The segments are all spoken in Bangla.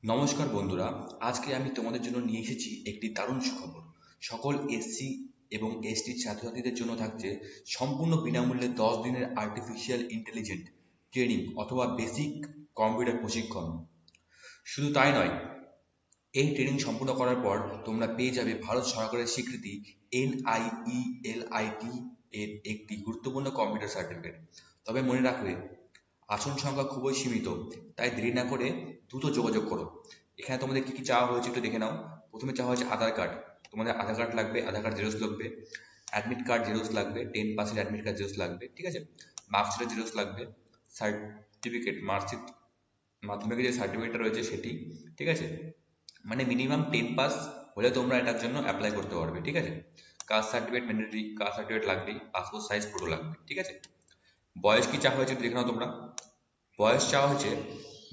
নমস্কার বন্ধুরা, আজকে আমি তোমাদের জন্য নিয়ে এসেছি একটি দারুণ সুখবর। সকল এসসি এবং এসটি ছাত্রছাত্রীদের জন্য থাকছে সম্পূর্ণ বিনামূল্যে 10 দিনের আর্টিফিশিয়াল ইন্টেলিজেন্ট ট্রেনিং অথবা বেসিক কম্পিউটার প্রশিক্ষণ। শুধু তাই নয়, এই ট্রেনিং সম্পূর্ণ করার পর তোমরা পেয়ে যাবে ভারত সরকারের স্বীকৃতি NIELIT এর একটি গুরুত্বপূর্ণ কম্পিউটার সার্টিফিকেট। তবে মনে রাখবে, আসন সংখ্যা খুবই সীমিত, তাই দেরি না করে দ্রুত যোগাযোগ করো। এখানে তোমাদের কি কি চাওয়া হয়েছে একটু দেখে নাও। প্রথমে চাওয়া হয়েছে আধার কার্ড। তোমাদের আধার কার্ড লাগবে, আধার কার্ড জেরক্স লাগবে, অ্যাডমিট কার্ড জেরক্স লাগবে, 10 পাসের অ্যাডমিট কার্ড জেরক্স লাগবে, ঠিক আছে। মার্কশিটের জেরক্স লাগবে, সার্টিফিকেট মার্কশিট মাধ্যমিকের যে সার্টিফিকেটটা রয়েছে সেটি, ঠিক আছে। মানে মিনিমাম 10 পাস হলে তোমরা এটার জন্য অ্যাপ্লাই করতে পারবে, ঠিক আছে। Caste certificate mandatory, caste certificate লাগবেই, পাসপোর্ট সাইজ ফটো লাগবে, ঠিক আছে। বয়স কি চাওয়া হয়েছে একটু দেখে নাও তোমরা। বয়স চাওয়া হয়েছে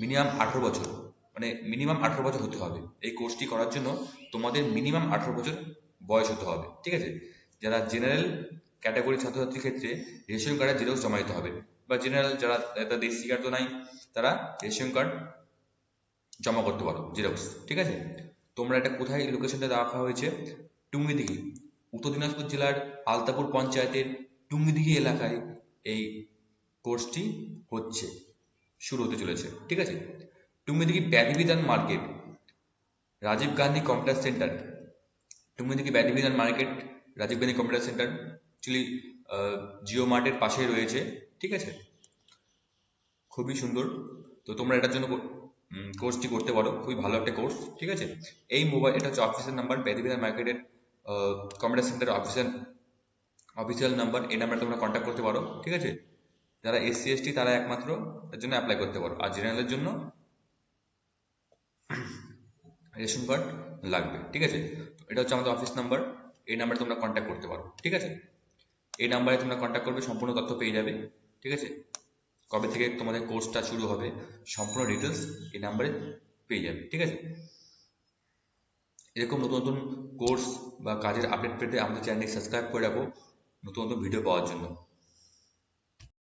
মিনিমাম 18 বছর, মানে মিনিমাম 18 বছর হতে হবে। এই কোর্সটি করার জন্য তোমাদের মিনিমাম 18 বছর বয়স হতে হবে, ঠিক আছে। যারা জেনারেল ক্যাটাগরি ছাত্রছাত্রীর ক্ষেত্রে রেশন কার্ডের জেরক্স জমা দিতে হবে, বা জেনারেল যারা তাদের এসসি কার্ড তো নাই, তারা রেশন কার্ড জমা করতে পারো জেরক্স, ঠিক আছে। তোমরা এটা কোথায় লোকেশনটা রাখা হয়েছে? টুঙ্গিদিঘি, উত্তর দিনাজপুর জেলার আলতাপুর পঞ্চায়েতের টুঙ্গিদিঘি এলাকায় এই কোর্সটি হচ্ছে, শুরু হতে চলেছে, ঠিক আছে। টুঙ্গিদিঘি ব্যাধিবিধান market, Rajiv Gandhi computer centre. Tungidighi ব্যাধিবিধান market, Rajiv Gandhi computer centre actually Jio মার্টের পাশেই রয়েছে, ঠিক আছে। খুবই সুন্দর। তো তোমরা এটার জন্য কোর্সটি করতে পারো, খুবই ভালো একটা কোর্স, ঠিক আছে। এই মোবাইল, এটা হচ্ছে অফিসের নাম্বার, ব্যাধিবিধান মার্কেটের কম্পিউটার সেন্টার অফিসিয়াল নাম্বার। এই নাম্বারে তোমরা কন্ট্যাক্ট করতে পারো, ঠিক আছে। যারা এসসি এসটি তারা একমাত্র এর জন্য অ্যাপ্লাই করতে পারো, আর জেনারেলের জন্য রেশন কার্ড লাগবে, ঠিক আছে। তো এটা হচ্ছে আমাদের অফিস নাম্বার, এই নাম্বারে তোমরা কন্ট্যাক্ট করতে পারো, ঠিক আছে। এই নাম্বারে তোমরা কন্ট্যাক্ট করবে, সম্পূর্ণ তথ্য পেয়ে যাবে, ঠিক আছে। কবে থেকে তোমাদের কোর্সটা শুরু হবে, সম্পূর্ণ ডিটেলস এই নাম্বারে পেয়ে যাবে, ঠিক আছে। এরকম নতুন নতুন কোর্স বা কাজের আপডেট পেতে আমাদের চ্যানেলটি সাবস্ক্রাইব করে রাখো নতুন নতুন ভিডিও পাওয়ার জন্য।